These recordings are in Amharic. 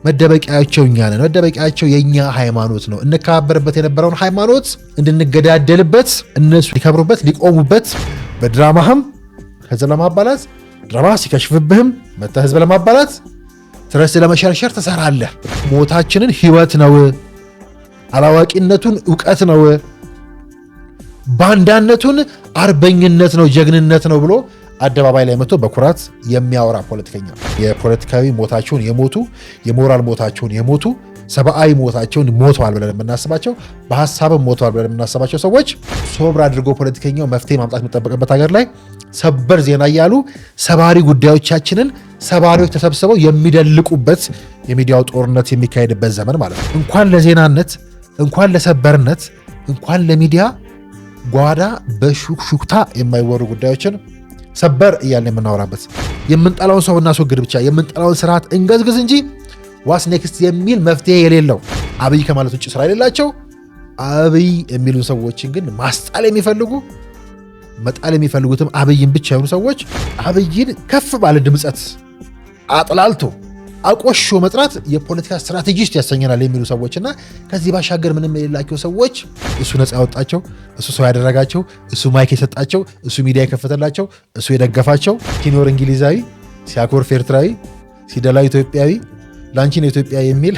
መደበቂያቸው እኛ ነን። መደበቂያቸው የኛ ሃይማኖት ነው። እንከባበርበት የነበረውን ሃይማኖት እንድንገዳደልበት፣ እነሱ ሊከብሩበት ሊቆሙበት፣ በድራማህም ህዝብ ለማባላት ድራማ ሲከሽፍብህም መታ ህዝብ ለማባላት ትረስ ለመሸርሸር ትሰራለህ። ሞታችንን ህይወት ነው፣ አላዋቂነቱን ዕውቀት ነው፣ ባንዳነቱን አርበኝነት ነው፣ ጀግንነት ነው ብሎ አደባባይ ላይ መጥቶ በኩራት የሚያወራ ፖለቲከኛ። የፖለቲካዊ ሞታቸውን የሞቱ የሞራል ሞታቸውን የሞቱ ሰብአዊ ሞታቸውን ሞተዋል ብለን የምናስባቸው በሐሳብም ሞተዋል ብለን የምናስባቸው ሰዎች ሶብር አድርጎ ፖለቲከኛው መፍትሄ ማምጣት የሚጠበቅበት ሀገር ላይ ሰበር ዜና እያሉ ሰባሪ ጉዳዮቻችንን ሰባሪዎች ተሰብስበው የሚደልቁበት የሚዲያው ጦርነት የሚካሄድበት ዘመን ማለት ነው። እንኳን ለዜናነት እንኳን ለሰበርነት እንኳን ለሚዲያ ጓዳ በሹክሹክታ የማይወሩ ጉዳዮችን ሰበር እያልን የምናወራበት የምንጠላውን ሰው እናስወግድ ብቻ የምንጠላውን ስርዓት እንገዝግዝ እንጂ ዋስ ኔክስት የሚል መፍትሄ የሌለው አብይ ከማለት ውጭ ስራ የሌላቸው አብይ የሚሉ ሰዎችን ግን ማስጣል የሚፈልጉ መጣል የሚፈልጉትም አብይን ብቻ የሆኑ ሰዎች አብይን ከፍ ባለ ድምጸት አጥላልቶ አቆሾ መጥራት የፖለቲካ ስትራቴጂስት ያሰኘናል የሚሉ ሰዎችና ከዚህ ባሻገር ምንም የሌላቸው ሰዎች እሱ ነፃ ያወጣቸው፣ እሱ ሰው ያደረጋቸው፣ እሱ ማይክ የሰጣቸው፣ እሱ ሚዲያ የከፈተላቸው፣ እሱ የደገፋቸው ሲኖር እንግሊዛዊ ሲያኮርፍ ኤርትራዊ ሲደላ ኢትዮጵያዊ ላንቺ ነው ኢትዮጵያ የሚል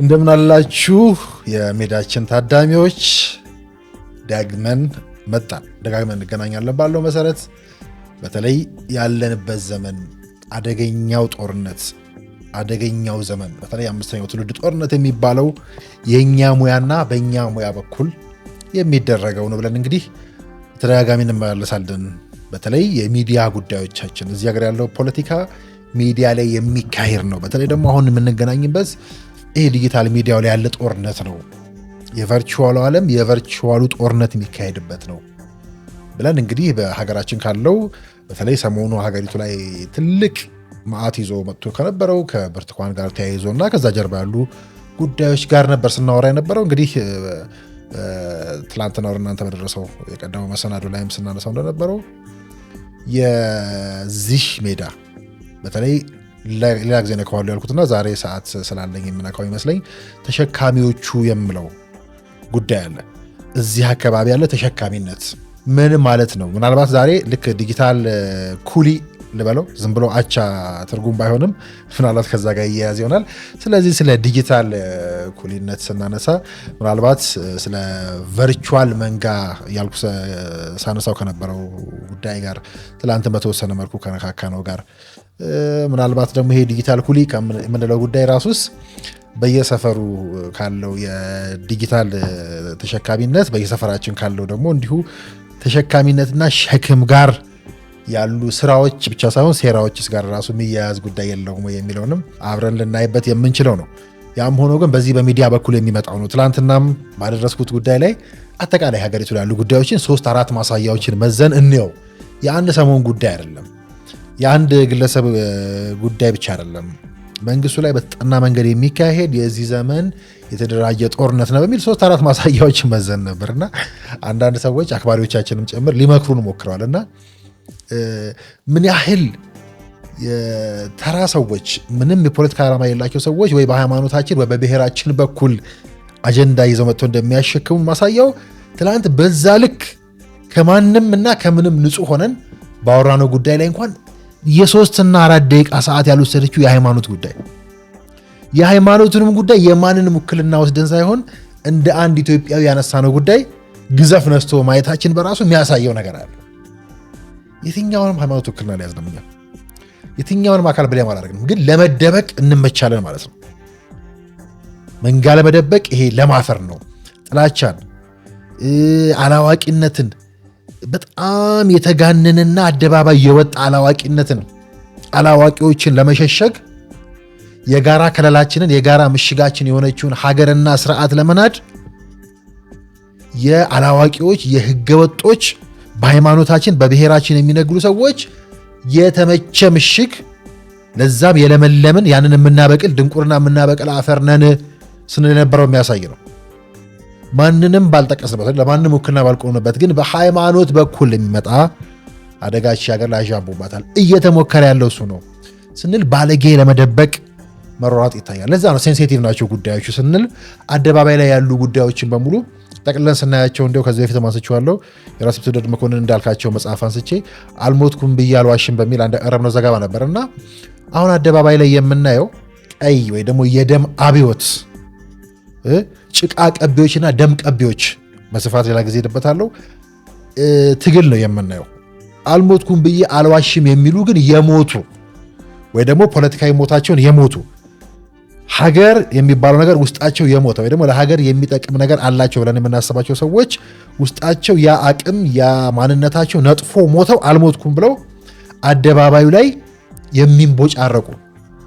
እንደምን አላችሁ የሜዳችን ታዳሚዎች? ዳግመን መጣን። ደጋግመን እንገናኛለን ባለው መሰረት በተለይ ያለንበት ዘመን አደገኛው ጦርነት አደገኛው ዘመን በተለይ አምስተኛው ትውልድ ጦርነት የሚባለው የኛ ሙያና በእኛ ሙያ በኩል የሚደረገው ነው ብለን እንግዲህ ተደጋጋሚ እንመላለሳለን። በተለይ የሚዲያ ጉዳዮቻችን እዚህ ሀገር ያለው ፖለቲካ ሚዲያ ላይ የሚካሄድ ነው። በተለይ ደግሞ አሁን የምንገናኝበት ይሄ ዲጂታል ሚዲያው ላይ ያለ ጦርነት ነው። የቨርቹዋሉ ዓለም የቨርቹዋሉ ጦርነት የሚካሄድበት ነው ብለን እንግዲህ በሀገራችን ካለው በተለይ ሰሞኑ ሀገሪቱ ላይ ትልቅ መዓት ይዞ መጥቶ ከነበረው ከብርቱካን ጋር ተያይዞ እና ከዛ ጀርባ ያሉ ጉዳዮች ጋር ነበር ስናወራ የነበረው። እንግዲህ ትላንትና ወር እናንተ በደረሰው የቀደመው መሰናዶ ላይም ስናነሳው እንደነበረው የዚህ ሜዳ በተለይ ሌላ ጊዜ ነካዋለሁ ያልኩትና ዛሬ ሰዓት ስላለኝ የምነካው ይመስለኝ ተሸካሚዎቹ የምለው ጉዳይ አለ። እዚህ አካባቢ ያለ ተሸካሚነት ምን ማለት ነው? ምናልባት ዛሬ ልክ ዲጂታል ኩሊ ልበለው ዝም ብሎ አቻ ትርጉም ባይሆንም ምናልባት ከዛ ጋር እያያዝ ይሆናል። ስለዚህ ስለ ዲጂታል ኩሊነት ስናነሳ ምናልባት ስለ ቨርቹዋል መንጋ ያልኩ ሳነሳው ከነበረው ጉዳይ ጋር ትላንት በተወሰነ መልኩ ከነካካ ነው ጋር ምናልባት ደግሞ ይሄ ዲጂታል ኩሊ የምንለው ጉዳይ ራሱስ በየሰፈሩ ካለው የዲጂታል ተሸካሚነት በየሰፈራችን ካለው ደግሞ እንዲሁ ተሸካሚነትና ሸክም ጋር ያሉ ስራዎች ብቻ ሳይሆን ሴራዎችስ ጋር ራሱ የሚያያዝ ጉዳይ የለውም የሚለውንም አብረን ልናይበት የምንችለው ነው። ያም ሆኖ ግን በዚህ በሚዲያ በኩል የሚመጣው ነው። ትላንትናም ባደረስኩት ጉዳይ ላይ አጠቃላይ ሀገሪቱ ላይ ያሉ ጉዳዮችን 3-4 ማሳያዎችን መዘን እንየው። የአንድ ሰሞን ጉዳይ አይደለም፣ የአንድ ግለሰብ ጉዳይ ብቻ አይደለም። መንግስቱ ላይ በተጠና መንገድ የሚካሄድ የዚህ ዘመን የተደራጀ ጦርነት ነው በሚል 3-4 ማሳያዎችን መዘን ነበርና አንዳንድ ሰዎች አክባሪዎቻችንም ጭምር ሊመክሩን ሞክረዋልና ምን ያህል የተራ ሰዎች ምንም የፖለቲካ ዓላማ የሌላቸው ሰዎች ወይ በሃይማኖታችን ወይ በብሔራችን በኩል አጀንዳ ይዘው መጥተው እንደሚያሸክሙ ማሳያው ትላንት በዛ ልክ ከማንም እና ከምንም ንጹህ ሆነን ባወራነው ጉዳይ ላይ እንኳን የ3 እና 4 ደቂቃ ሰዓት ያልወሰደችው የሃይማኖት ጉዳይ የሃይማኖቱንም ጉዳይ የማንንም ውክልና ወስደን ሳይሆን እንደ አንድ ኢትዮጵያዊ ያነሳነው ጉዳይ ግዘፍ ነስቶ ማየታችን በራሱ የሚያሳየው ነገር አለ። የትኛውንም ሃይማኖት ውክልና ላይ ያዝነምኛል የትኛውንም አካል ብለን አላደረግንም፣ ግን ለመደበቅ እንመቻለን ማለት ነው። መንጋ ለመደበቅ ይሄ ለማፈር ነው። ጥላቻን፣ አላዋቂነትን በጣም የተጋነነና አደባባይ የወጣ አላዋቂነትን አላዋቂዎችን ለመሸሸግ የጋራ ከለላችንን የጋራ ምሽጋችን የሆነችውን ሀገርና ስርዓት ለመናድ የአላዋቂዎች የህገወጦች በሃይማኖታችን በብሔራችን የሚነግዱ ሰዎች የተመቸ ምሽግ ለዛም የለመለምን ያንን የምናበቅል ድንቁርና የምናበቅል አፈር ነን ስንል የነበረው የሚያሳይ ነው። ማንንም ባልጠቀስበት ለማንም ውክልና ባልቆምበት ግን በሃይማኖት በኩል የሚመጣ አደጋች ሀገር ላይ አዣቦባታል። እየተሞከረ ያለው እሱ ነው ስንል ባለጌ ለመደበቅ መሯሯጥ ይታያል። ለዛ ነው ሴንሲቲቭ ናቸው ጉዳዮቹ ስንል አደባባይ ላይ ያሉ ጉዳዮችን በሙሉ ጠቅለን ስናያቸው እንደው ከዚህ በፊት ማንስቻለሁ። የራስ ብትወደድ መኮንን እንዳልካቸው መጽሐፍ አንስቼ አልሞትኩም ብዬ አልዋሽም በሚል አንድ ቀረብነው ዘገባ ነበርና አሁን አደባባይ ላይ የምናየው ቀይ ወይ ደግሞ የደም አብዮት ጭቃ ቀቢዎችና ደም ቀቢዎች በስፋት ሌላ ጊዜ ሄድበታለሁ ትግል ነው የምናየው። አልሞትኩም ብዬ አልዋሽም የሚሉ ግን የሞቱ ወይ ደግሞ ፖለቲካዊ ሞታቸውን የሞቱ ሀገር የሚባለው ነገር ውስጣቸው የሞተ ወይ ደግሞ ለሀገር የሚጠቅም ነገር አላቸው ብለን የምናስባቸው ሰዎች ውስጣቸው ያ አቅም ያ ማንነታቸው ነጥፎ ሞተው አልሞትኩም ብለው አደባባዩ ላይ የሚንቦጫረቁ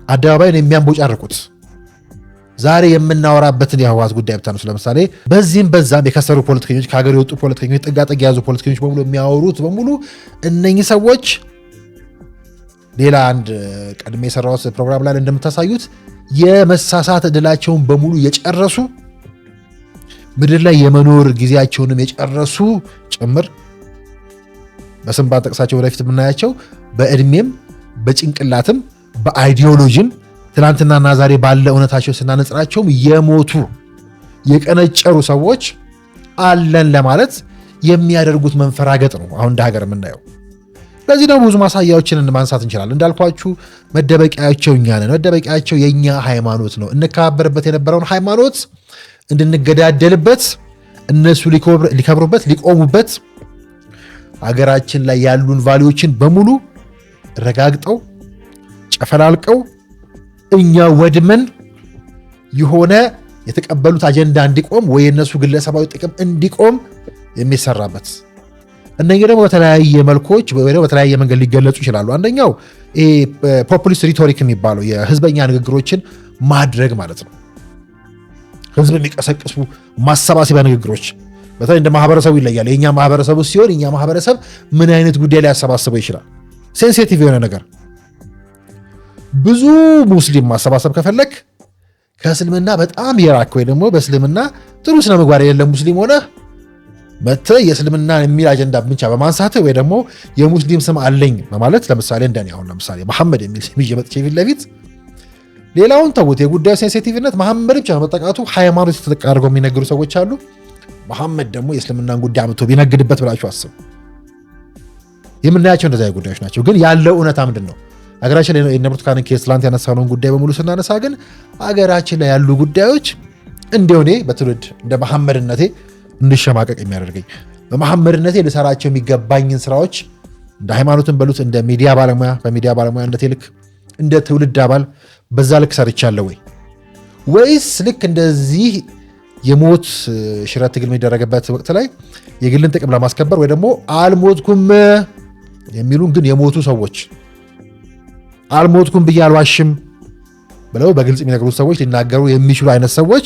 አደባባዩን የሚያንቦጫርቁት ዛሬ የምናወራበትን የህወሓት ጉዳይ ብታነሱ ለምሳሌ በዚህም በዛም የከሰሩ ፖለቲከኞች ከሀገር የወጡ ፖለቲከኞች ጥጋጥግ የያዙ ፖለቲከኞች በሙሉ የሚያወሩት በሙሉ እነኚህ ሰዎች ሌላ አንድ ቀድሜ የሰራሁት ፕሮግራም ላይ እንደምታሳዩት የመሳሳት እድላቸውን በሙሉ የጨረሱ ምድር ላይ የመኖር ጊዜያቸውንም የጨረሱ ጭምር በስም ባንጠቅሳቸው ወደፊት የምናያቸው በእድሜም በጭንቅላትም በአይዲዮሎጂም ትናንትናና ዛሬ ባለ እውነታቸው ስናነጽራቸውም የሞቱ የቀነጨሩ ሰዎች አለን ለማለት የሚያደርጉት መንፈራገጥ ነው አሁን እንደ ሀገር የምናየው። ለዚህ ደግሞ ብዙ ማሳያዎችን ማንሳት እንችላለን። እንዳልኳችሁ መደበቂያቸው እኛ ነን። መደበቂያቸው የእኛ ሃይማኖት ነው። እንከባበርበት የነበረውን ሃይማኖት እንድንገዳደልበት፣ እነሱ ሊከብሩበት ሊቆሙበት፣ ሀገራችን ላይ ያሉን ቫሊዎችን በሙሉ ረጋግጠው ጨፈላልቀው እኛ ወድመን የሆነ የተቀበሉት አጀንዳ እንዲቆም ወይ የነሱ ግለሰባዊ ጥቅም እንዲቆም የሚሰራበት እነኚህ ደግሞ በተለያየ መልኮች ወይ ደግሞ በተለያየ መንገድ ሊገለጹ ይችላሉ። አንደኛው ፖፑሊስት ሪቶሪክ የሚባለው የህዝበኛ ንግግሮችን ማድረግ ማለት ነው። ህዝብ የሚቀሰቅሱ ማሰባሰቢያ ንግግሮች በተለይ እንደ ማህበረሰቡ ይለያል። የኛ ማህበረሰቡ ሲሆን የኛ ማህበረሰብ ምን አይነት ጉዳይ ላይ ያሰባስበው ይችላል? ሴንሲቲቭ የሆነ ነገር ብዙ ሙስሊም ማሰባሰብ ከፈለክ ከእስልምና በጣም የራክ ወይ ደግሞ በእስልምና ጥሩ ስነ ምግባር የሌለ ሙስሊም ሆነ መተህ የእስልምና የሚል አጀንዳ ብቻ በማንሳት ወይ ደግሞ የሙስሊም ስም አለኝ በማለት ለምሳሌ እንደኔ አሁን ለምሳሌ መሐመድ የሚል ስም ይዤ መጥቼ ፊት ለፊት ሌላውን ተውት፣ የጉዳዩ ሴንሲቲቭነት መሐመድ ብቻ በመጠቃቱ ሃይማኖት የተጠቃ አድርገው የሚነግሩ ሰዎች አሉ። መሐመድ ደግሞ የእስልምናን ጉዳይ አምጥቶ ቢነግድበት ብላችሁ አስቡ። የምናያቸው እንደዚያ ጉዳዮች ናቸው። ግን ያለው እውነታ ምንድን ነው? ሀገራችን ላይ የእነ ብርቱካን ኬስ ትላንት ያነሳነውን ጉዳይ በሙሉ ስናነሳ ግን ሀገራችን ላይ ያሉ ጉዳዮች እንደው እኔ በትውልድ እንደ መሐመድነቴ እንድሸማቀቅ የሚያደርገኝ በመሐመድነቴ ልሰራቸው የሚገባኝን ስራዎች እንደ ሃይማኖትን በሉት እንደ ሚዲያ ባለሙያ በሚዲያ ባለሙያነቴ ልክ እንደ ትውልድ አባል በዛ ልክ ሰርቻለሁ ወይስ ልክ እንደዚህ የሞት ሽረት ትግል የሚደረግበት ወቅት ላይ የግልን ጥቅም ለማስከበር ወይ ደግሞ አልሞትኩም የሚሉን ግን የሞቱ ሰዎች አልሞትኩም ብዬ አልዋሽም ብለው በግልጽ የሚነግሩ ሰዎች ሊናገሩ የሚችሉ አይነት ሰዎች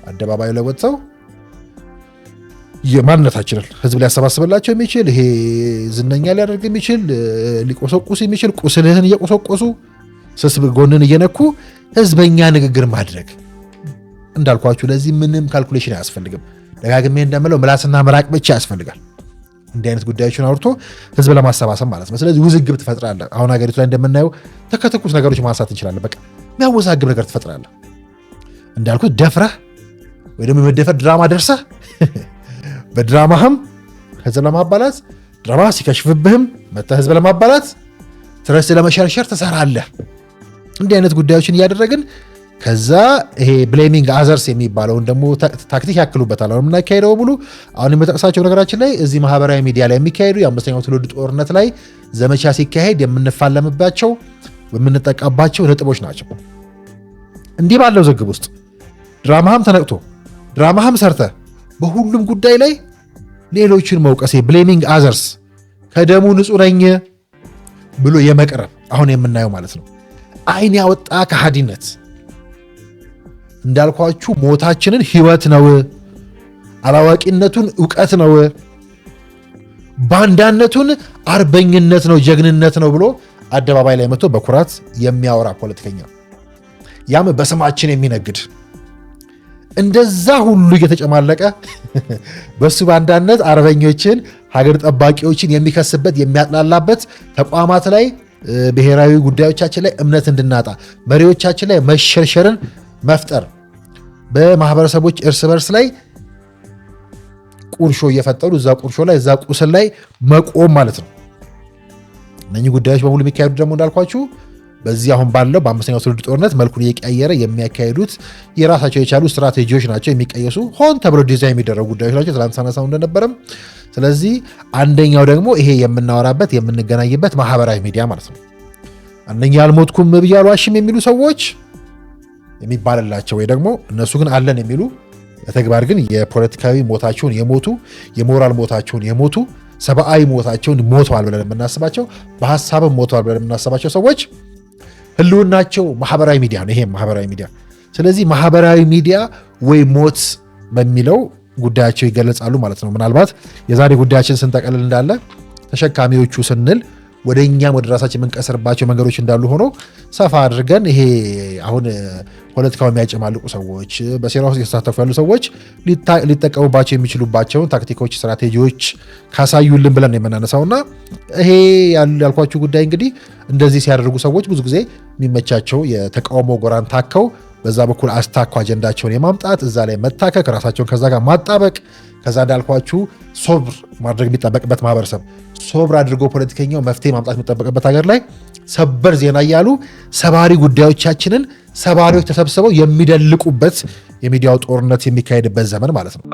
አደባባዩ ላይ ወጥተው የማንነታችንን ህዝብ ሊያሰባስብላቸው የሚችል ይሄ ዝነኛ ሊያደርግ የሚችል ሊቆሰቁስ የሚችል ቁስልህን እየቆሰቆሱ ስስ ጎንን እየነኩ ህዝበኛ ንግግር ማድረግ እንዳልኳችሁ ለዚህ ምንም ካልኩሌሽን አያስፈልግም። ደጋግሜ እንደምለው ምላስና መራቅ ብቻ ያስፈልጋል። እንዲህ አይነት ጉዳዮችን አውርቶ ህዝብ ለማሰባሰብ ማለት ነው። ስለዚህ ውዝግብ ትፈጥራለህ። አሁን ሀገሪቱ ላይ እንደምናየው ተከትኩስ ነገሮች ማንሳት እንችላለን። በቃ የሚያወዛግብ ነገር ትፈጥራለህ። እንዳልኩት ደፍረህ ወይ ደግሞ የመደፈር ድራማ ደርሰህ በድራማህም ህዝብ ለማባላት ድራማ ሲከሽፍብህም መተህ ህዝብ ለማባላት ትረስ ለመሸርሸር ትሰራለህ። እንዲህ አይነት ጉዳዮችን እያደረግን ከዛ ይሄ ብሌሚንግ አዘርስ የሚባለውን ደግሞ ታክቲክ ያክሉበታል። አሁን የምናካሄደው ሙሉ አሁን የምጠቅሳቸው ነገራችን ላይ እዚህ ማህበራዊ ሚዲያ ላይ የሚካሄዱ የአምስተኛው ትውልድ ጦርነት ላይ ዘመቻ ሲካሄድ የምንፋለምባቸው የምንጠቃባቸው ነጥቦች ናቸው። እንዲህ ባለው ዝግብ ውስጥ ድራማህም ተነቅቶ ድራማህም ሰርተ በሁሉም ጉዳይ ላይ ሌሎችን መውቀሴ ብሌሚንግ አዘርስ ከደሙ ንጹህ ነኝ ብሎ የመቅረብ አሁን የምናየው ማለት ነው አይን ያወጣ ከሃዲነት። እንዳልኳችሁ ሞታችንን ህይወት ነው አላዋቂነቱን ዕውቀት ነው፣ ባንዳነቱን አርበኝነት ነው፣ ጀግንነት ነው ብሎ አደባባይ ላይ መጥቶ በኩራት የሚያወራ ፖለቲከኛ፣ ያም በስማችን የሚነግድ እንደዛ ሁሉ እየተጨማለቀ በሱ ባንዳነት አርበኞችን ሀገር ጠባቂዎችን የሚከስበት የሚያጥላላበት ተቋማት ላይ ብሔራዊ ጉዳዮቻችን ላይ እምነት እንድናጣ መሪዎቻችን ላይ መሸርሸርን መፍጠር በማህበረሰቦች እርስ በርስ ላይ ቁርሾ እየፈጠሩ እዛ ቁርሾ ላይ እዛ ቁስል ላይ መቆም ማለት ነው። እነኚህ ጉዳዮች በሙሉ የሚካሄዱ ደግሞ እንዳልኳችሁ በዚህ አሁን ባለው በአምስተኛው ትውልድ ጦርነት መልኩን እየቀየረ የሚያካሄዱት የራሳቸው የቻሉ ስትራቴጂዎች ናቸው። የሚቀየሱ ሆን ተብሎ ዲዛይን የሚደረጉ ጉዳዮች ናቸው። ትላንት ሳነሳው እንደነበረም። ስለዚህ አንደኛው ደግሞ ይሄ የምናወራበት የምንገናኝበት ማህበራዊ ሚዲያ ማለት ነው። እነኛ አልሞትኩም ብዬ አልዋሽም የሚሉ ሰዎች የሚባልላቸው ወይ ደግሞ እነሱ ግን አለን የሚሉ በተግባር ግን የፖለቲካዊ ሞታቸውን የሞቱ የሞራል ሞታቸውን የሞቱ ሰብአዊ ሞታቸውን ሞተዋል ብለን የምናስባቸው በሀሳብም ሞተዋል ብለን የምናስባቸው ሰዎች ህልውናቸው ማህበራዊ ሚዲያ ነው። ይሄ ማህበራዊ ሚዲያ። ስለዚህ ማህበራዊ ሚዲያ ወይ ሞት በሚለው ጉዳያቸው ይገለጻሉ ማለት ነው። ምናልባት የዛሬ ጉዳያችን ስንጠቀልል እንዳለ ተሸካሚዎቹ ስንል ወደ እኛም ወደ ራሳችን የምንቀስርባቸው መንገዶች እንዳሉ ሆኖ ሰፋ አድርገን ይሄ አሁን ፖለቲካው የሚያጨማልቁ ሰዎች በሴራ ውስጥ የተሳተፉ ያሉ ሰዎች ሊጠቀሙባቸው የሚችሉባቸውን ታክቲኮች፣ ስትራቴጂዎች ካሳዩልን ብለን የምናነሳውና ይሄ ያልኳችሁ ጉዳይ እንግዲህ እንደዚህ ሲያደርጉ ሰዎች ብዙ ጊዜ የሚመቻቸው የተቃውሞ ጎራን ታከው በዛ በኩል አስታኮ አጀንዳቸውን የማምጣት እዛ ላይ መታከክ ራሳቸውን ከዛ ጋር ማጣበቅ ከዛ እንዳልኳችሁ ሶብር ማድረግ የሚጠበቅበት ማህበረሰብ ሶብር አድርጎ ፖለቲከኛው መፍትሄ ማምጣት የሚጠበቅበት ሀገር ላይ ሰበር ዜና እያሉ ሰባሪ ጉዳዮቻችንን ሰባሪዎች ተሰብስበው የሚደልቁበት የሚዲያው ጦርነት የሚካሄድበት ዘመን ማለት ነው።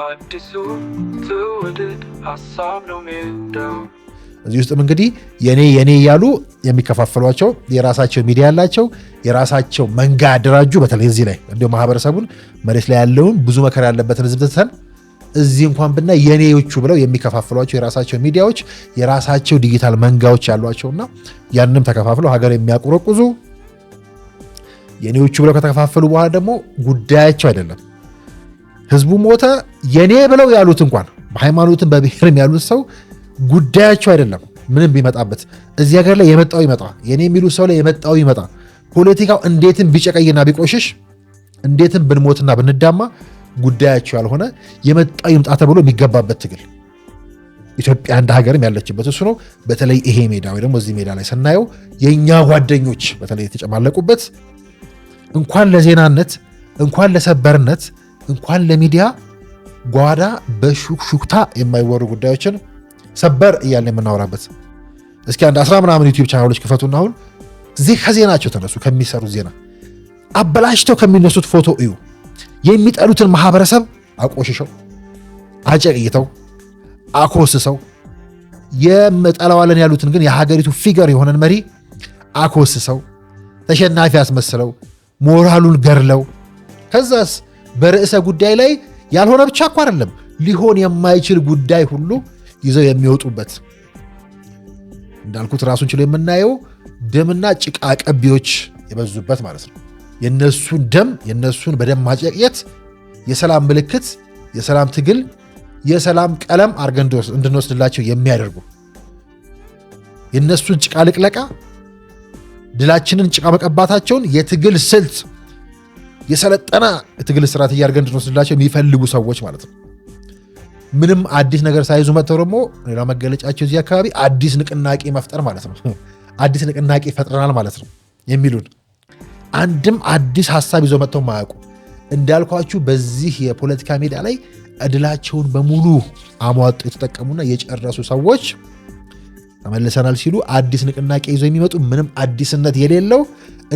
እዚህ ውስጥም እንግዲህ የኔ እያሉ የሚከፋፈሏቸው የራሳቸው ሚዲያ ያላቸው የራሳቸው መንጋ ያደራጁ በተለይ እዚህ ላይ እንዲሁ ማህበረሰቡን መሬት ላይ ያለውን ብዙ መከራ ያለበትን ህዝብ ትተን እዚህ እንኳን ብና የኔዎቹ ብለው የሚከፋፈሏቸው የራሳቸው ሚዲያዎች የራሳቸው ዲጂታል መንጋዎች ያሏቸውና ያንንም ተከፋፍለው ሀገር የሚያቆረቁዙ የኔዎቹ ብለው ከተከፋፈሉ በኋላ ደግሞ ጉዳያቸው አይደለም ህዝቡ ሞተ የኔ ብለው ያሉት እንኳን በሃይማኖትም በብሔርም ያሉት ሰው ጉዳያቸው አይደለም። ምንም ቢመጣበት እዚህ ሀገር ላይ የመጣው ይመጣ የኔ የሚሉ ሰው ላይ የመጣው ይመጣ ፖለቲካው እንዴትም ቢጨቀይና ቢቆሽሽ እንዴትም ብንሞትና ብንዳማ ጉዳያቸው ያልሆነ የመጣው ይምጣ ተብሎ የሚገባበት ትግል ኢትዮጵያ እንደ ሀገርም ያለችበት እሱ ነው። በተለይ ይሄ ሜዳ ወይ ደግሞ እዚህ ሜዳ ላይ ስናየው የኛ ጓደኞች በተለይ የተጨማለቁበት እንኳን ለዜናነት እንኳን ለሰበርነት እንኳን ለሚዲያ ጓዳ በሹክሹክታ የማይወሩ ጉዳዮችን ሰበር እያልን የምናወራበት እስኪ አንድ 10 ምናምን ዩቲዩብ ቻናሎች ክፈቱና አሁን ከዜናቸው ተነሱ ከሚሰሩት ዜና አበላሽተው ከሚነሱት ፎቶ እዩ የሚጠሉትን ማህበረሰብ አቆሽሸው አጨቅይተው አኮስሰው የመጠላዋለን ያሉትን ግን የሀገሪቱ ፊገር የሆነን መሪ አኮስሰው ተሸናፊ አስመስለው ሞራሉን ገርለው ከዛስ በርዕሰ ጉዳይ ላይ ያልሆነ ብቻ እኮ አይደለም ሊሆን የማይችል ጉዳይ ሁሉ ይዘው የሚወጡበት እንዳልኩት ራሱን ችሎ የምናየው ደምና ጭቃ ቀቢዎች የበዙበት ማለት ነው። የነሱን ደም የነሱን በደም ማጨቅየት የሰላም ምልክት የሰላም ትግል የሰላም ቀለም አርገን እንድንወስድላቸው የሚያደርጉ የነሱን ጭቃ ልቅለቃ ድላችንን ጭቃ መቀባታቸውን የትግል ስልት የሰለጠና የትግል ስትራቴጂ አርገን እንድንወስድላቸው የሚፈልጉ ሰዎች ማለት ነው። ምንም አዲስ ነገር ሳይዙ መጥተው ደግሞ ሌላ መገለጫቸው እዚህ አካባቢ አዲስ ንቅናቄ መፍጠር ማለት ነው። አዲስ ንቅናቄ ፈጥረናል ማለት ነው የሚሉን አንድም አዲስ ሐሳብ ይዘው መጥተው ማያውቁ እንዳልኳችሁ በዚህ የፖለቲካ ሜዳ ላይ እድላቸውን በሙሉ አሟጡ የተጠቀሙና የጨረሱ ሰዎች ተመልሰናል ሲሉ አዲስ ንቅናቄ ይዘው የሚመጡ ምንም አዲስነት የሌለው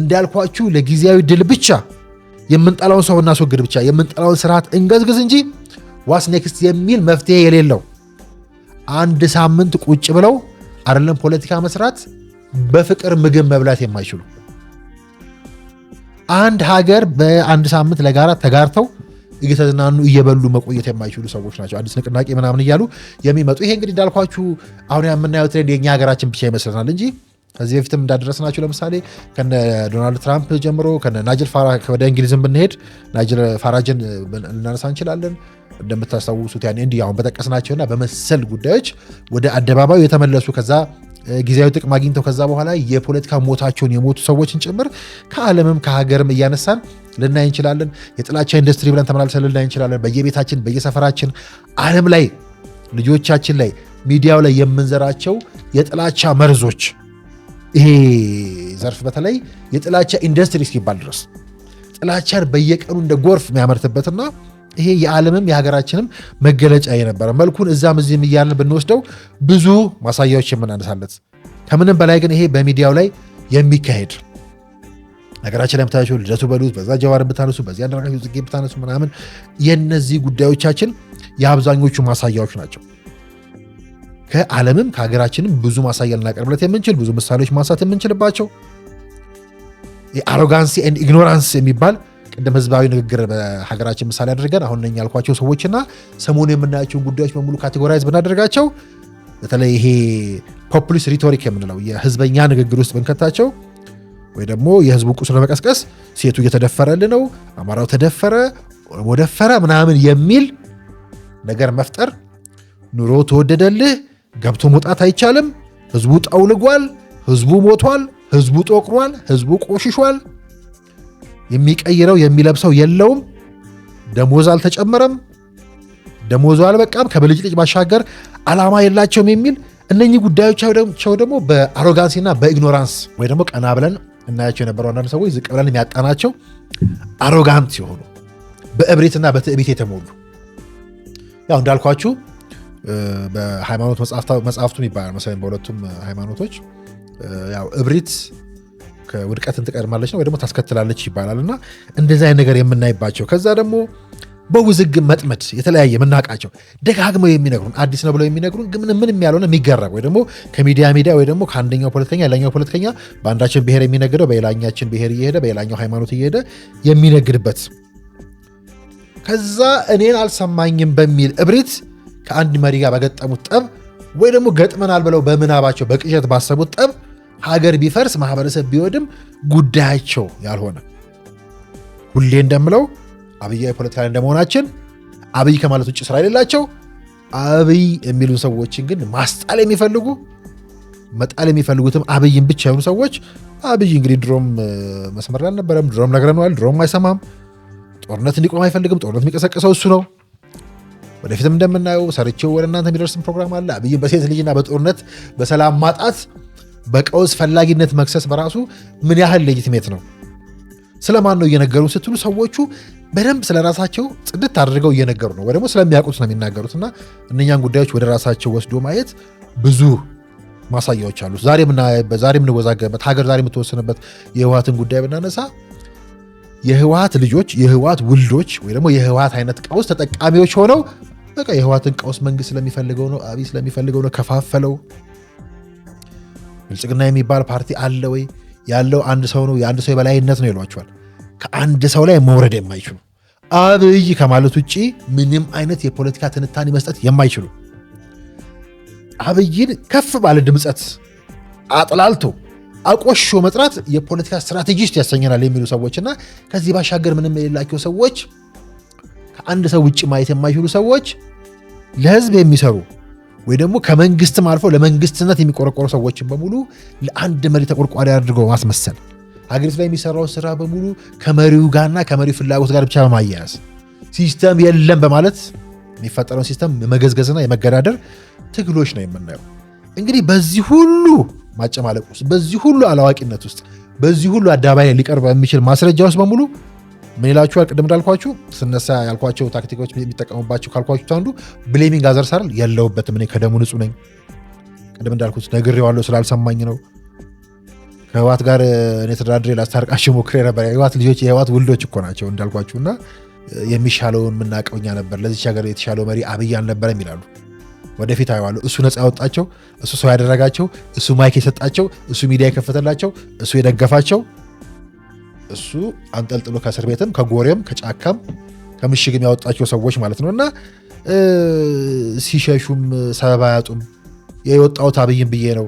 እንዳልኳችሁ ለጊዜያዊ ድል ብቻ የምንጠላውን ሰው እናስወግድ ብቻ የምንጠላውን ስርዓት እንገዝግዝ እንጂ ዋስ ኔክስት የሚል መፍትሄ የሌለው አንድ ሳምንት ቁጭ ብለው አይደለም ፖለቲካ መስራት በፍቅር ምግብ መብላት የማይችሉ አንድ ሀገር በአንድ ሳምንት ለጋራ ተጋርተው እየተዝናኑ እየበሉ መቆየት የማይችሉ ሰዎች ናቸው። አዲስ ንቅናቄ ምናምን እያሉ የሚመጡ ይሄ እንግዲህ እንዳልኳችሁ አሁን የምናየው ትሬንድ የኛ ሀገራችን ብቻ ይመስለናል እንጂ ከዚህ በፊትም እንዳደረስናችሁ ለምሳሌ ከነ ዶናልድ ትራምፕ ጀምሮ ከነ ናይጀል ፋራጅ ወደ እንግሊዝም ብንሄድ ናይጀል ፋራጅን ልናነሳ እንችላለን። እንደምታስታውሱት ያኔ እንዲህ አሁን በጠቀስናቸውና በመሰል ጉዳዮች ወደ አደባባዩ የተመለሱ ከዛ ጊዜያዊ ጥቅም አግኝተው ከዛ በኋላ የፖለቲካ ሞታቸውን የሞቱ ሰዎችን ጭምር ከዓለምም ከሀገርም እያነሳን ልናይ እንችላለን። የጥላቻ ኢንዱስትሪ ብለን ተመላልሰን ልናይ እንችላለን። በየቤታችን በየሰፈራችን ዓለም ላይ ልጆቻችን ላይ ሚዲያው ላይ የምንዘራቸው የጥላቻ መርዞች ይሄ ዘርፍ በተለይ የጥላቻ ኢንዱስትሪ እስኪባል ድረስ ጥላቻን በየቀኑ እንደ ጎርፍ የሚያመርትበትና ይሄ የዓለምም የሀገራችንም መገለጫ የነበረ መልኩን እዛም እዚህም እያልን ብንወስደው ብዙ ማሳያዎች የምናነሳለት ከምንም በላይ ግን ይሄ በሚዲያው ላይ የሚካሄድ ነገራችን ላይ የምታያቸው ልደቱ በሉት በዛ ጀዋርን ብታነሱ በዚህ አንዳርጋቸው ጽጌ ብታነሱ ምናምን የነዚህ ጉዳዮቻችን የአብዛኞቹ ማሳያዎች ናቸው። ከዓለምም ከሀገራችንም ብዙ ማሳያ ልናቀርብለት የምንችል ብዙ ምሳሌዎች ማንሳት የምንችልባቸው የአሮጋንሲ ኤንድ ኢግኖራንስ የሚባል ቅድም ህዝባዊ ንግግር በሀገራችን ምሳሌ አድርገን አሁን ነኝ ያልኳቸው ሰዎችና ሰሞኑ የምናያቸውን ጉዳዮች በሙሉ ካቴጎራይዝ ብናደርጋቸው በተለይ ይሄ ፖፑሊስት ሪቶሪክ የምንለው የህዝበኛ ንግግር ውስጥ ብንከታቸው ወይ ደግሞ የህዝቡ ቁስል ለመቀስቀስ ሴቱ እየተደፈረል ነው፣ አማራው ተደፈረ፣ ኦሮሞ ደፈረ ምናምን የሚል ነገር መፍጠር፣ ኑሮ ተወደደልህ፣ ገብቶ መውጣት አይቻልም፣ ህዝቡ ጠውልጓል፣ ህዝቡ ሞቷል፣ ህዝቡ ጦቅሯል፣ ህዝቡ ቆሽሿል፣ የሚቀይረው የሚለብሰው የለውም፣ ደሞዝ አልተጨመረም፣ ደሞዙ አልበቃም፣ ከብልጭ ልጭ ባሻገር ዓላማ የላቸውም የሚል እነኚህ ጉዳዮቻቸው ደግሞ በአሮጋንሲና በኢግኖራንስ ወይ ደግሞ ቀና ብለን እናያቸው የነበረው አንዳንድ ሰዎች ዝቅ ብለን የሚያጣናቸው አሮጋንት ሲሆኑ በእብሪትና በትዕቢት የተሞሉ ያው እንዳልኳችሁ በሃይማኖት መጽሐፍቱም ይባላል መሰለኝ በሁለቱም ሃይማኖቶች ያው እብሪት ከውድቀትን ትቀድማለች ነው ወይ ደግሞ ታስከትላለች ይባላልና እንደዛ አይነት ነገር የምናይባቸው ከዛ ደግሞ በውዝግብ መጥመድ የተለያየ የምናውቃቸው ደጋግመው የሚነግሩን አዲስ ነው ብለው የሚነግሩን ግን ምንም ያልሆነ የሚገረም ወይ ደግሞ ከሚዲያ ወይ ደግሞ ከአንደኛው ፖለቲከኛ ሌላኛው ፖለቲከኛ በአንዳችን ብሔር የሚነግደው በሌላኛችን ብሔር እየሄደ በሌላኛው ሃይማኖት እየሄደ የሚነግድበት ከዛ እኔን አልሰማኝም በሚል እብሪት ከአንድ መሪ ጋር በገጠሙት ጠብ ወይ ደግሞ ገጥመናል ብለው በምናባቸው በቅዠት ባሰቡት ጠብ ሀገር ቢፈርስ ማህበረሰብ ቢወድም ጉዳያቸው ያልሆነ ሁሌ እንደምለው አብይ ፖለቲካ እንደመሆናችን አብይ ከማለት ውጭ ስራ የሌላቸው አብይ የሚሉን ሰዎችን ግን ማስጣል የሚፈልጉ መጣል የሚፈልጉትም አብይን ብቻ የሆኑ ሰዎች አብይ እንግዲህ ድሮም መስመር ላይ አልነበረም፣ ድሮም ነግረነዋል፣ ድሮም አይሰማም፣ ጦርነት እንዲቆም አይፈልግም፣ ጦርነት የሚቀሰቅሰው እሱ ነው። ወደፊትም እንደምናየው ሰርቼው ወደ እናንተ የሚደርስም ፕሮግራም አለ። አብይ በሴት ልጅና በጦርነት በሰላም ማጣት በቀውስ ፈላጊነት መክሰስ በራሱ ምን ያህል ሌጂቲሜት ነው? ስለማን ነው እየነገሩ ስትሉ ሰዎቹ በደንብ ስለራሳቸው ጽድት አድርገው እየነገሩ ነው ወይ ደግሞ ስለሚያውቁት ነው የሚናገሩትና እነኛን ጉዳዮች ወደ ራሳቸው ወስዶ ማየት ብዙ ማሳያዎች አሉ። ዛሬ የምንወዛገበት ሀገር ዛሬ የምትወሰንበት የህወሓትን ጉዳይ ብናነሳ የህወሓት ልጆች የህወሓት ውልዶች ወይ ደግሞ የህወሓት አይነት ቀውስ ተጠቃሚዎች ሆነው በቃ የህወሓትን ቀውስ መንግስት ስለሚፈልገው ነው፣ አብይ ስለሚፈልገው ነው ከፋፈለው። ብልጽግና የሚባል ፓርቲ አለ ወይ? ያለው አንድ ሰው ነው፣ የአንድ ሰው የበላይነት ነው ይሏቸዋል። ከአንድ ሰው ላይ መውረድ የማይችሉ አብይ ከማለት ውጭ ምንም አይነት የፖለቲካ ትንታኔ መስጠት የማይችሉ አብይን ከፍ ባለ ድምፀት አጥላልቶ አቆሾ መጥራት የፖለቲካ ስትራቴጂስት ያሰኘናል የሚሉ ሰዎችና ከዚህ ባሻገር ምንም የሌላቸው ሰዎች ከአንድ ሰው ውጭ ማየት የማይችሉ ሰዎች ለህዝብ የሚሰሩ ወይ ደግሞ ከመንግስትም አልፎ ለመንግስትነት የሚቆረቆሩ ሰዎችን በሙሉ ለአንድ መሪ ተቆርቋሪ አድርገው ማስመሰል ሀገሪቱ ላይ የሚሰራው ስራ በሙሉ ከመሪው ጋርና ከመሪው ፍላጎት ጋር ብቻ በማያያዝ ሲስተም የለም በማለት የሚፈጠረው ሲስተም የመገዝገዝና የመገዳደር ትግሎች ነው የምናየው። እንግዲህ በዚህ ሁሉ ማጨማለቅ ውስጥ በዚህ ሁሉ አላዋቂነት ውስጥ በዚህ ሁሉ አዳባይ ሊቀርብ የሚችል ማስረጃ ውስጥ በሙሉ ምን ይላችኋል? ቅድም እንዳልኳችሁ ስነሳ ያልኳቸው ታክቲኮች የሚጠቀሙባቸው ካልኳችሁ አንዱ ብሌሚንግ አዘርስ አይደል? የለውበትም እኔ ከደሙ ንጹህ ነኝ። ቅድም እንዳልኩት ነግሬዋለሁ ስላልሰማኝ ነው። ከህወሓት ጋር እኔ ተደራድሬ ላስታርቃቸው ሞክሬ ነበር። የህወሓት ልጆች የህወሓት ውልዶች እኮ ናቸው እንዳልኳችሁና የሚሻለውን የምናውቀው እኛ ነበር፣ ለዚች ሀገር የተሻለው መሪ አብይ አልነበረም ይላሉ። ወደፊት አየዋለሁ። እሱ ነፃ ያወጣቸው፣ እሱ ሰው ያደረጋቸው፣ እሱ ማይክ የሰጣቸው፣ እሱ ሚዲያ የከፈተላቸው፣ እሱ የደገፋቸው፣ እሱ አንጠልጥሎ ከእስር ቤትም ከጎሬም ከጫካም ከምሽግም ያወጣቸው ሰዎች ማለት ነውና ሲሸሹም ሰበብ አያጡም። የወጣሁት አብይን ብዬ ነው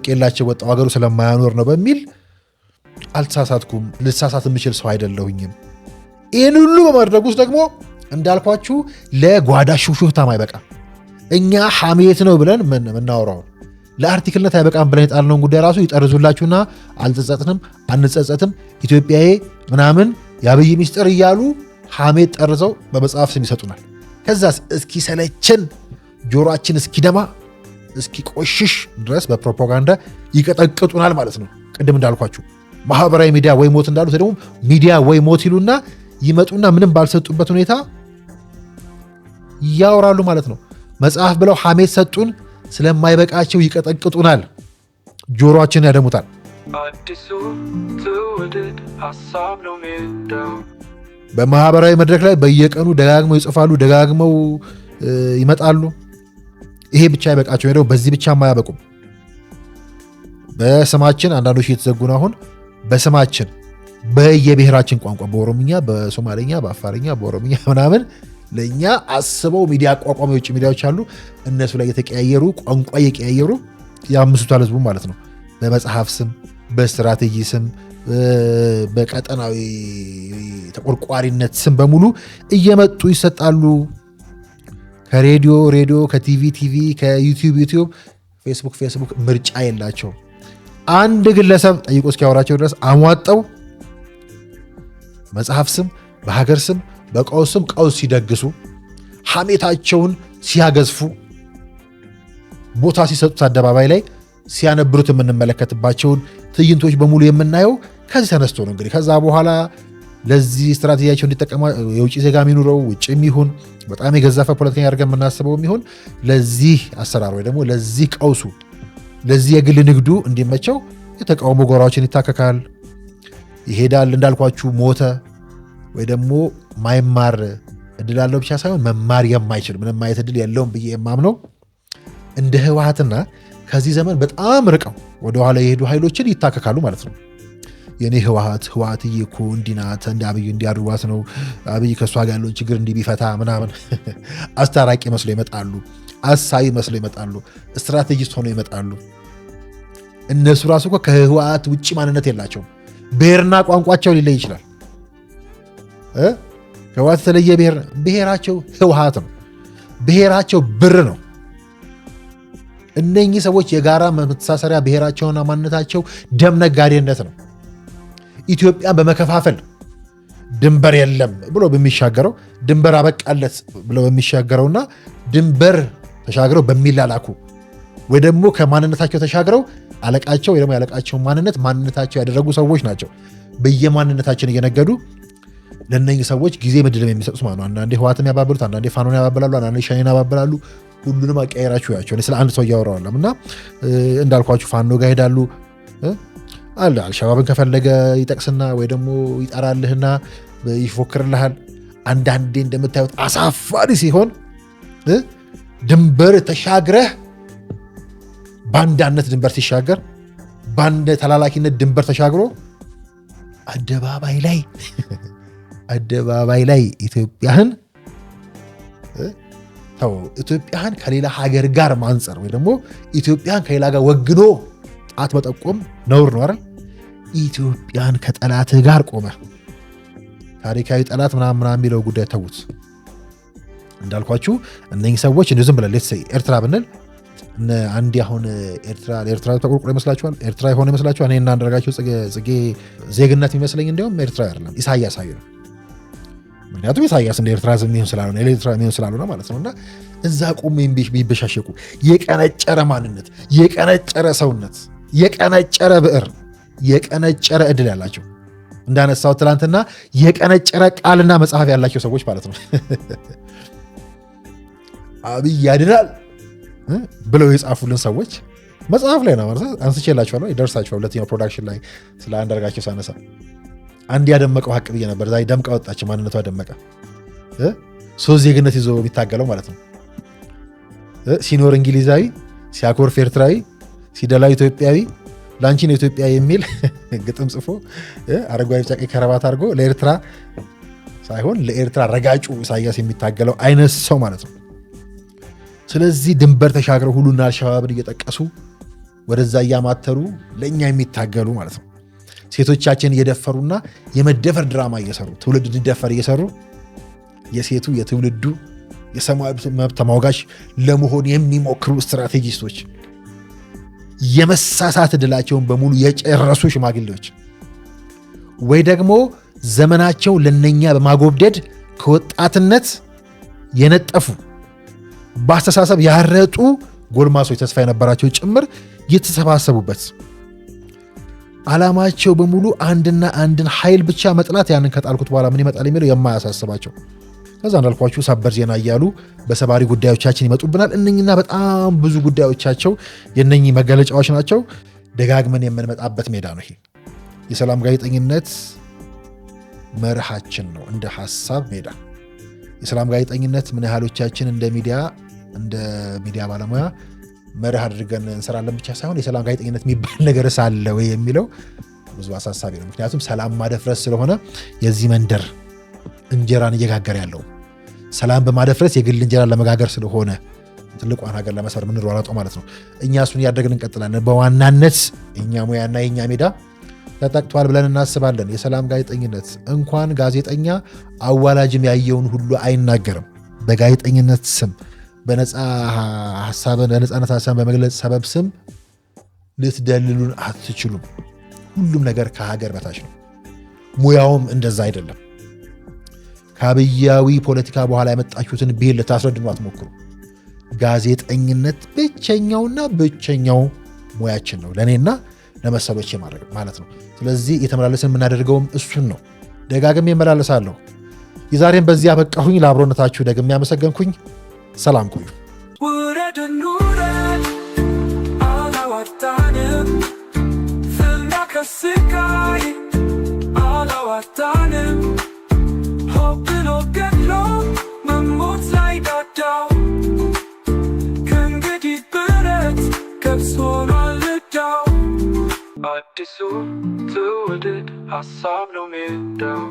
የላቸው ወጣው ሀገሩ ስለማያኖር ነው በሚል አልተሳሳትኩም፣ ልሳሳት የምችል ሰው አይደለሁኝም። ይህን ሁሉ በማድረግ ውስጥ ደግሞ እንዳልኳችሁ ለጓዳ ሹክሹክታም አይበቃም። እኛ ሐሜት ነው ብለን ምናወራው ለአርቲክልነት አይበቃም ብለን የጣልነውን ጉዳይ ራሱ ይጠርዙላችሁና አልጸጸትንም፣ አንጸጸትም፣ ኢትዮጵያዬ ምናምን የአብይ ሚስጥር እያሉ ሐሜት ጠርዘው በመጽሐፍ ስም ይሰጡናል። ከዛስ እስኪ ሰለችን ጆሮአችን እስኪደማ እስኪቆሽሽ ድረስ በፕሮፓጋንዳ ይቀጠቅጡናል ማለት ነው። ቅድም እንዳልኳችሁ ማህበራዊ ሚዲያ ወይ ሞት እንዳሉት ደግሞ ሚዲያ ወይ ሞት ይሉና ይመጡና ምንም ባልሰጡበት ሁኔታ ያወራሉ ማለት ነው። መጽሐፍ ብለው ሐሜት ሰጡን፣ ስለማይበቃቸው ይቀጠቅጡናል፣ ጆሮአችንን ያደሙታል። በማህበራዊ መድረክ ላይ በየቀኑ ደጋግመው ይጽፋሉ፣ ደጋግመው ይመጣሉ። ይሄ ብቻ አይበቃቸው ሄደው በዚህ ብቻ አያበቁም። በስማችን አንዳንዶች እየተዘጉ ነው። አሁን በስማችን በየብሔራችን ቋንቋ በኦሮምኛ፣ በሶማሌኛ፣ በአፋርኛ፣ በኦሮምኛ ምናምን ለእኛ አስበው ሚዲያ አቋቋሚ የውጭ ሚዲያዎች አሉ። እነሱ ላይ የተቀያየሩ ቋንቋ እየቀያየሩ ያምሱታል ህዝቡ ማለት ነው። በመጽሐፍ ስም፣ በስትራቴጂ ስም፣ በቀጠናዊ ተቆርቋሪነት ስም በሙሉ እየመጡ ይሰጣሉ። ከሬዲዮ ከቲቪ ከዩቲዩብ ፌስቡክ ምርጫ የላቸው። አንድ ግለሰብ ጠይቆ እስኪያወራቸው ድረስ አሟጠው መጽሐፍ ስም፣ በሀገር ስም፣ በቀውስ ስም ቀውስ ሲደግሱ፣ ሐሜታቸውን ሲያገዝፉ፣ ቦታ ሲሰጡት፣ አደባባይ ላይ ሲያነብሩት የምንመለከትባቸውን ትዕይንቶች በሙሉ የምናየው ከዚህ ተነስቶ ነው። እንግዲህ ከዛ በኋላ ለዚህ ስትራቴጂያቸው እንዲጠቀሙ የውጭ ዜጋ የሚኖረው ውጭ የሚሆን በጣም የገዘፈ ፖለቲከኛ አድርገን የምናስበው የሚሆን ለዚህ አሰራር ወይ ደግሞ ለዚህ ቀውሱ ለዚህ የግል ንግዱ እንዲመቸው የተቃውሞ ጎራዎችን ይታከካል፣ ይሄዳል። እንዳልኳችሁ ሞተ ወይ ደግሞ ማይማር እድል አለው ብቻ ሳይሆን መማር የማይችል ምንም አይነት እድል የለውም ብዬ የማምነው እንደ ህወሓትና ከዚህ ዘመን በጣም ርቀው ወደኋላ የሄዱ ኃይሎችን ይታከካሉ ማለት ነው። የኔ ህወሓትዬ እኮ እንዲህ ናት፣ እንደ አብይ እንዲያድርጓት ነው፣ አብይ ከእሷ ጋር ያለውን ችግር እንዲቢፈታ ምናምን አስታራቂ መስሎ ይመጣሉ፣ አሳቢ መስሎ ይመጣሉ፣ ስትራቴጂስት ሆኖ ይመጣሉ። እነሱ ራሱ እኮ ከህወሓት ውጭ ማንነት የላቸውም። ብሔርና ቋንቋቸው ሊለይ ይችላል። ከህወሓት የተለየ ብሔራቸው ህወሓት ነው፣ ብሔራቸው ብር ነው። እነኚህ ሰዎች የጋራ መተሳሰሪያ ብሔራቸውና ማንነታቸው ደም ነጋዴነት ነው። ኢትዮጵያን በመከፋፈል ድንበር የለም ብሎ በሚሻገረው ድንበር አበቃለት ብሎ በሚሻገረውና ድንበር ተሻግረው በሚላላኩ ወይ ደግሞ ከማንነታቸው ተሻግረው አለቃቸው ወይ ደግሞ ያለቃቸው ማንነታቸው ያደረጉ ሰዎች ናቸው። በየማንነታችን እየነገዱ ለእነኚህ ሰዎች ጊዜ ምድልም የሚሰጡት ማለት ነው። አንዳንዴ ህወሓትም ያባብሉት፣ አንዳንዴ ፋኖን ያባብላሉ፣ አንዳንዴ ሸኔን ያባብላሉ። ሁሉንም አቀያየራችሁ ያቸው ስለ አንድ ሰው እያወራዋለም እና እንዳልኳችሁ ፋኖ ጋር ሄዳሉ አለ አልሸባብን ከፈለገ ይጠቅስና ወይ ደግሞ ይጠራልህና ይፎክርልሃል። አንዳንዴ እንደምታዩት አሳፋሪ ሲሆን ድንበር ተሻግረህ ባንዳነት ድንበር ሲሻገር ባንደ ተላላኪነት ድንበር ተሻግሮ አደባባይ ላይ ኢትዮጵያን ከሌላ ሀገር ጋር ማንጸር ወይ ደግሞ ኢትዮጵያን ከሌላ ጋር ወግኖ ጣት መጠቆም ነውር ነው አይደል? ኢትዮጵያን ከጠላትህ ጋር ቆመ ታሪካዊ ጠላት ምናምን የሚለው ጉዳይ ተውት። እንዳልኳችሁ እነኚህ ሰዎች እንደዚህ ዝም ብለን ሌትስ ሴይ ኤርትራ ብንል አንድ አሁን ኤርትራ ተቆርቆሮ ይመስላችኋል? ኤርትራ የሆነ ይመስላችኋል? እኔና አንዳርጋቸው ጽጌ ዜግነት የሚመስለኝ እንዲያውም ኤርትራ አይደለም ኢሳያስ ነው። ምክንያቱም ኢሳያስ እንደ ኤርትራ የሚሆን ስላልሆነ ኤርትራ የሚሆን ስላልሆነ ማለት ነውና እዛ ቆም ቢበሻሸቁ የቀነጨረ ማንነት፣ የቀነጨረ ሰውነት፣ የቀነጨረ ብዕር፣ የቀነጨረ እድል ያላቸው እንዳነሳው ትላንትና የቀነጨረ ቃልና መጽሐፍ ያላቸው ሰዎች ማለት ነው አብይ ያድናል ብለው የጻፉልን ሰዎች መጽሐፍ ላይ ነው ማለት አንስቼላችኋለሁ። ይደርሳችኋል። ሁለተኛው ፕሮዳክሽን ላይ ስለ አንዳርጋቸው ሳነሳ አንድ ያደመቀው ሀቅ ብዬ ነበር። ዛሬ ደምቃ ወጣች። ማንነቷ ደመቀ። ሶስት ዜግነት ይዞ የሚታገለው ማለት ነው። ሲኖር እንግሊዛዊ፣ ሲያኮርፍ ኤርትራዊ፣ ሲደላ ኢትዮጵያዊ፣ ላንቺ ነው ኢትዮጵያ የሚል ግጥም ጽፎ አረንጓዴ ቢጫ ቀይ ከረባት አድርጎ ለኤርትራ ሳይሆን ለኤርትራ ረጋጩ ኢሳያስ የሚታገለው አይነት ሰው ማለት ነው። ስለዚህ ድንበር ተሻግረው ሁሉና አልሸባብን እየጠቀሱ ወደዛ እያማተሩ ለእኛ የሚታገሉ ማለት ነው። ሴቶቻችን እየደፈሩና የመደፈር ድራማ እየሰሩ ትውልድ እንዲደፈር እየሰሩ የሴቱ የትውልዱ የሰማያዊ መብት ተሟጋች ለመሆን የሚሞክሩ ስትራቴጂስቶች፣ የመሳሳት ዕድላቸውን በሙሉ የጨረሱ ሽማግሌዎች ወይ ደግሞ ዘመናቸው ለነኛ በማጎብደድ ከወጣትነት የነጠፉ በአስተሳሰብ ያረጡ ጎልማሶች ተስፋ የነበራቸው ጭምር የተሰባሰቡበት ዓላማቸው በሙሉ አንድን ኃይል ብቻ መጥላት፣ ያንን ከጣልኩት በኋላ ምን ይመጣል የሚለው የማያሳስባቸው ከዛ እንዳልኳችሁ ሰበር ዜና እያሉ በሰባሪ ጉዳዮቻችን ይመጡብናል። እነኝና በጣም ብዙ ጉዳዮቻቸው የነኚህ መገለጫዎች ናቸው። ደጋግመን የምንመጣበት ሜዳ ነው። ይሄ የሰላም ጋዜጠኝነት መርሃችን ነው። እንደ ሐሳብ ሜዳ የሰላም ጋዜጠኝነት ምን ያህሎቻችን እንደ ሚዲያ ባለሙያ መርህ አድርገን እንሰራለን ብቻ ሳይሆን የሰላም ጋዜጠኝነት የሚባል ነገር ሳለ ወይ የሚለው ብዙ አሳሳቢ ነው። ምክንያቱም ሰላም ማደፍረስ ስለሆነ የዚህ መንደር እንጀራን እየጋገረ ያለው ሰላም በማደፍረስ የግል እንጀራን ለመጋገር ስለሆነ ትልቋን ሀገር ለመሰር ምን ሯራጠው ማለት ነው። እኛ እሱን ያደረግን እንቀጥላለን። በዋናነት እኛ ሙያና የኛ ሜዳ ተጠቅቷል ብለን እናስባለን። የሰላም ጋዜጠኝነት እንኳን ጋዜጠኛ አዋላጅም ያየውን ሁሉ አይናገርም። በጋዜጠኝነት ስም በነፃነት ሀሳብን በመግለጽ ሰበብ ስም ልትደልሉን አትችሉም። ሁሉም ነገር ከሀገር በታች ነው። ሙያውም እንደዛ አይደለም። ከአብያዊ ፖለቲካ በኋላ ያመጣችሁትን ብሄል ልታስረድኑ አትሞክሩ። ጋዜጠኝነት ብቸኛው ሙያችን ነው፣ ለእኔና ለመሰሎቼ ማለት ነው። ስለዚህ የተመላለስን የምናደርገውም እሱን ነው። ደጋግሜ እመላለሳለሁ። የዛሬን በዚህ አበቃሁኝ። ለአብሮነታችሁ ደግሜ ያመሰገንኩኝ። ሰላም ቆዩ። ውረድን አላዋጣንም፣ ፍና ከስቃይ አላዋጣንም፣ ሆብሎ ገድሎ መሞት ላይ ዳዳው ከእንግዲህ ብረት ገብስ ሆኗል ዕዳው። አዲሱ ትውልድ ሀሳብ ነው ሜዳው።